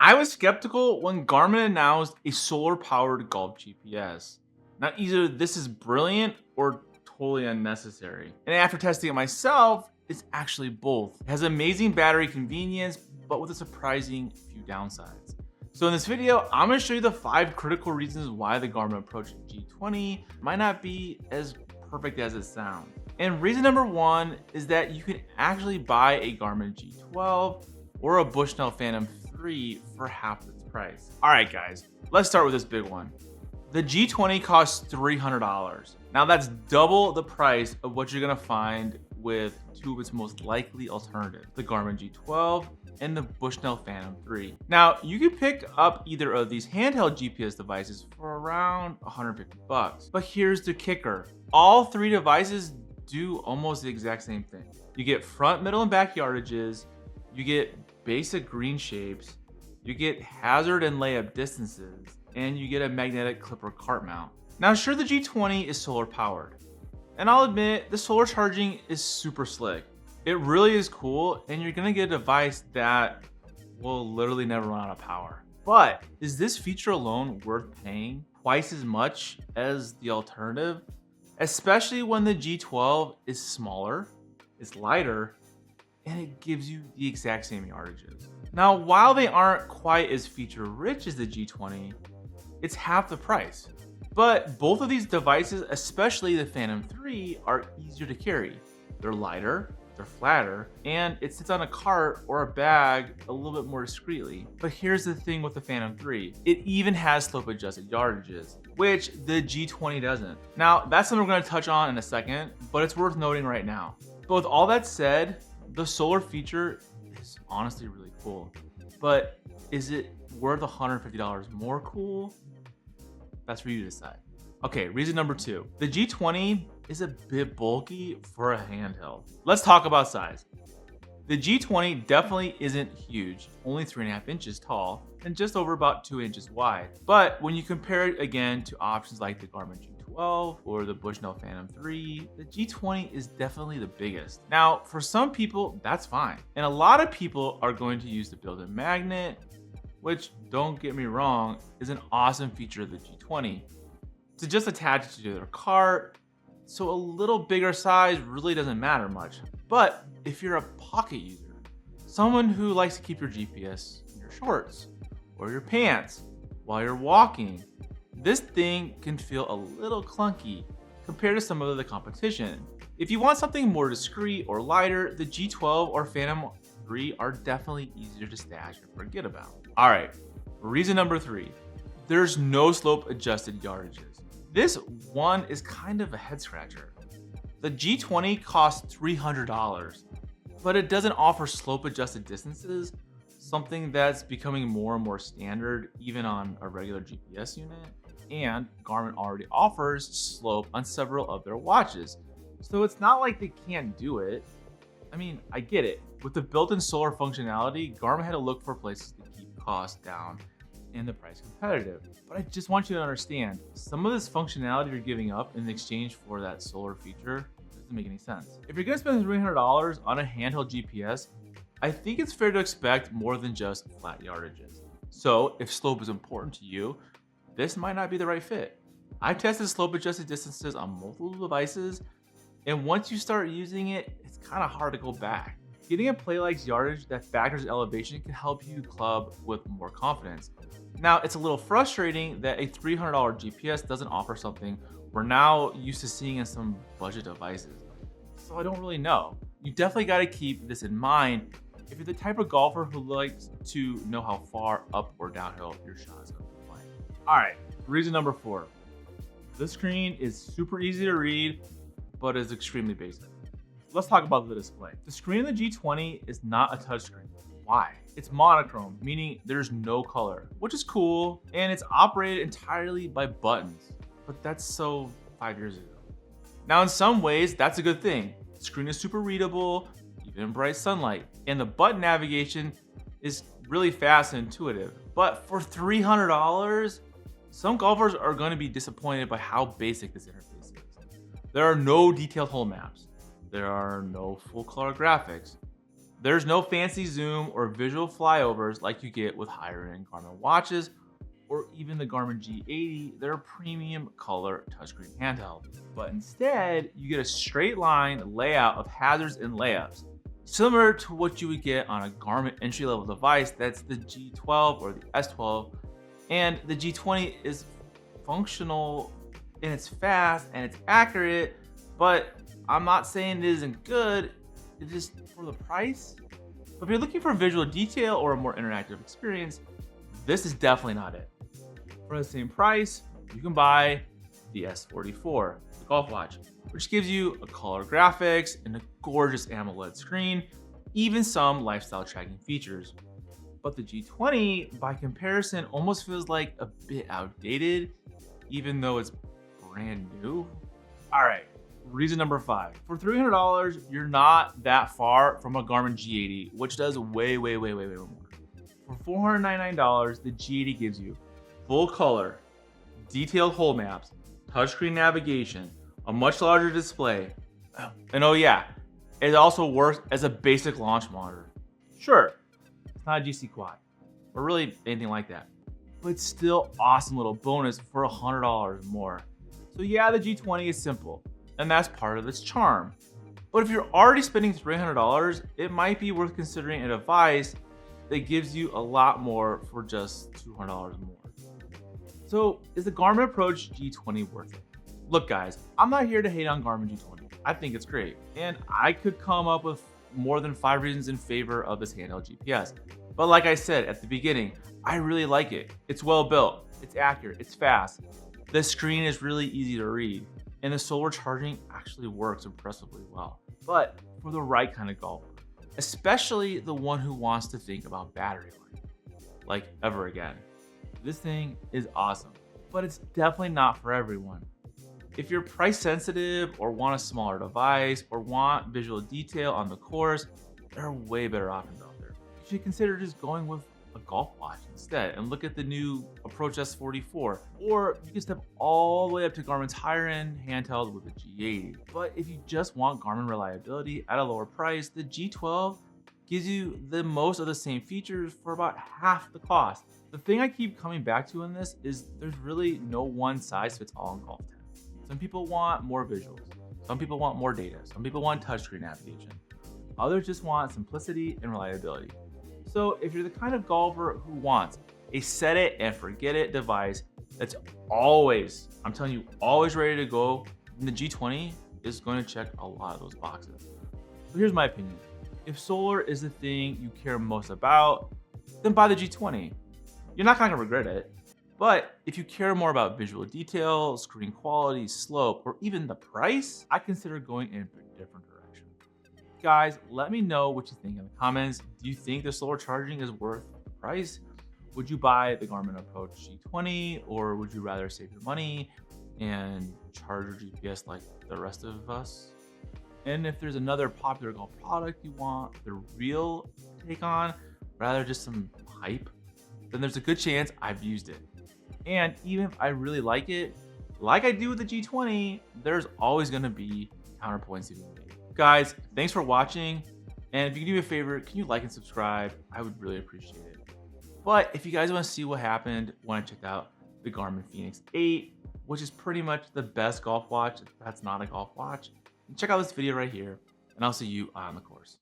I was skeptical when Garmin announced a solar-powered golf GPS. Now, either this is brilliant or totally unnecessary. And after testing it myself, it's actually both. It has amazing battery convenience, but with a surprising few downsides. So in this video, I'm going to show you the 5 critical reasons why the Garmin Approach G20 might not be as perfect as it sounds. And reason number 1 is that you can actually buy a Garmin G12 or a Bushnell Phantom 3 for half its price. All right, guys, let's start with this big one. The G20 costs $300. Now that's double the price of what you're gonna find with two of its most likely alternatives, the Garmin G12 and the Bushnell Phantom 3. Now, you can pick up either of these handheld GPS devices for around 150 bucks. But here's the kicker. All 3 devices do almost the exact same thing. You get front, middle, and back yardages, you get basic green shapes, you get hazard and layup distances, and you get a magnetic clipper cart mount. Now sure, the G20 is solar powered, and I'll admit the solar charging is super slick. It really is cool, and you're gonna get a device that will literally never run out of power. But is this feature alone worth paying twice as much as the alternative? Especially when the G12 is smaller, it's lighter, and it gives you the exact same yardages. Now, while they aren't quite as feature rich as the G20, it's half the price. But both of these devices, especially the Phantom 3, are easier to carry. They're lighter, they're flatter, and it sits on a cart or a bag a little bit more discreetly. But here's the thing with the Phantom 3. It even has slope adjusted yardages, which the G20 doesn't. Now, that's something we're gonna touch on in a second, but it's worth noting right now. But with all that said, the solar feature is honestly really cool. But is it worth $150 more cool? That's for you to decide. Okay, reason number 2. The G20 is a bit bulky for a handheld. Let's talk about size. The G20 definitely isn't huge, only 3.5 inches tall and just over about 2 inches wide. But when you compare it again to options like the Garmin G12 or the Bushnell Phantom 3, the G20 is definitely the biggest. Now, for some people, that's fine. And a lot of people are going to use the built-in magnet, which, don't get me wrong, is an awesome feature of the G20. To just attach it to their cart, so a little bigger size really doesn't matter much. But if you're a pocket user, someone who likes to keep your GPS in your shorts or your pants while you're walking, this thing can feel a little clunky compared to some of the competition. If you want something more discreet or lighter, the G12 or Phantom 3 are definitely easier to stash and forget about. All right, reason number 3. There's no slope adjusted yardages. This one is kind of a head scratcher. The G20 costs $300, but it doesn't offer slope adjusted distances, something that's becoming more and more standard even on a regular GPS unit. And Garmin already offers slope on several of their watches. So it's not like they can't do it. I mean, I get it. With the built-in solar functionality, Garmin had to look for places to keep costs down and the price competitive. But I just want you to understand, some of this functionality you're giving up in exchange for that solar feature doesn't make any sense. If you're gonna spend $300 on a handheld GPS, I think it's fair to expect more than just flat yardages. So if slope is important to you, this might not be the right fit. I've tested slope adjusted distances on multiple devices, and once you start using it, it's kind of hard to go back. Getting a play-like yardage that factors elevation can help you club with more confidence. Now, it's a little frustrating that a $300 GPS doesn't offer something we're now used to seeing in some budget devices. So I don't really know. You definitely got to keep this in mind if you're the type of golfer who likes to know how far up or downhill your shot is going to be playing. All right, reason number 4. The screen is super easy to read, but is extremely basic. Let's talk about the display. The screen in the G20 is not a touchscreen. Why? It's monochrome, meaning there's no color, which is cool, and it's operated entirely by buttons. But that's so 5 years ago. Now, in some ways, that's a good thing. The screen is super readable, even in bright sunlight, and the button navigation is really fast and intuitive. But for $300, some golfers are going to be disappointed by how basic this interface is. There are no detailed hole maps. There are no full color graphics. There's no fancy zoom or visual flyovers like you get with higher end Garmin watches or even the Garmin G80, they're a premium color touchscreen handheld. But instead, you get a straight line layout of hazards and layups, similar to what you would get on a Garmin entry-level device that's the G12 or the S12. And the G20 is functional and it's fast and it's accurate, but I'm not saying it isn't good, it's just for the price. But if you're looking for visual detail or a more interactive experience, this is definitely not it. For the same price, you can buy the S44, the golf watch, which gives you a color graphics and a gorgeous AMOLED screen, even some lifestyle tracking features. But the G20, by comparison, almost feels like a bit outdated, even though it's brand new. All right, reason number 5. For $300, you're not that far from a Garmin G80, which does way more. For $499, the G80 gives you full color, detailed hole maps, touchscreen navigation, a much larger display, and oh yeah, it also works as a basic launch monitor. Sure, it's not a GC Quad, or really anything like that, but it's still awesome little bonus for $100 more. So yeah, the G20 is simple, and that's part of its charm. But if you're already spending $300, it might be worth considering a device that gives you a lot more for just $200 more. So is the Garmin Approach G20 worth it? Look guys, I'm not here to hate on Garmin G20. I think it's great. And I could come up with more than 5 reasons in favor of this handheld GPS. But like I said at the beginning, I really like it. It's well built, it's accurate, it's fast. The screen is really easy to read. And the solar charging actually works impressively well. But for the right kind of golfer, especially the one who wants to think about battery life, like ever again. This thing is awesome, but it's definitely not for everyone. If you're price sensitive or want a smaller device or want visual detail on the course, there are way better options out there. You should consider just going with a golf watch instead and look at the new Approach S44, or you can step all the way up to Garmin's higher end handheld with the G80. But if you just want Garmin reliability at a lower price, the G12 gives you the most of the same features for about half the cost. The thing I keep coming back to in this is there's really no one size fits all in golf tech. Some people want more visuals, some people want more data, some people want touchscreen navigation, others just want simplicity and reliability. So if you're the kind of golfer who wants a set it and forget it device that's always, I'm telling you, always ready to go, then the G20 is going to check a lot of those boxes. So here's my opinion. If solar is the thing you care most about, then buy the G20. You're not going to regret it. But if you care more about visual detail, screen quality, slope, or even the price, I consider going in a different direction. Guys, let me know what you think in the comments. Do you think the solar charging is worth the price? Would you buy the Garmin Approach G20, or would you rather save your money and charge your GPS like the rest of us? And if there's another popular golf product you want the real take on, rather just some hype, then there's a good chance I've used it. And even if I really like it, like I do with the G20, there's always gonna be counterpoints to be made. Guys, thanks for watching. And if you can do me a favor, can you like and subscribe? I would really appreciate it. But if you guys wanna see what happened when I checked out the Garmin Fenix 8, which is pretty much the best golf watch, if that's not a golf watch, check out this video right here, and I'll see you on the course.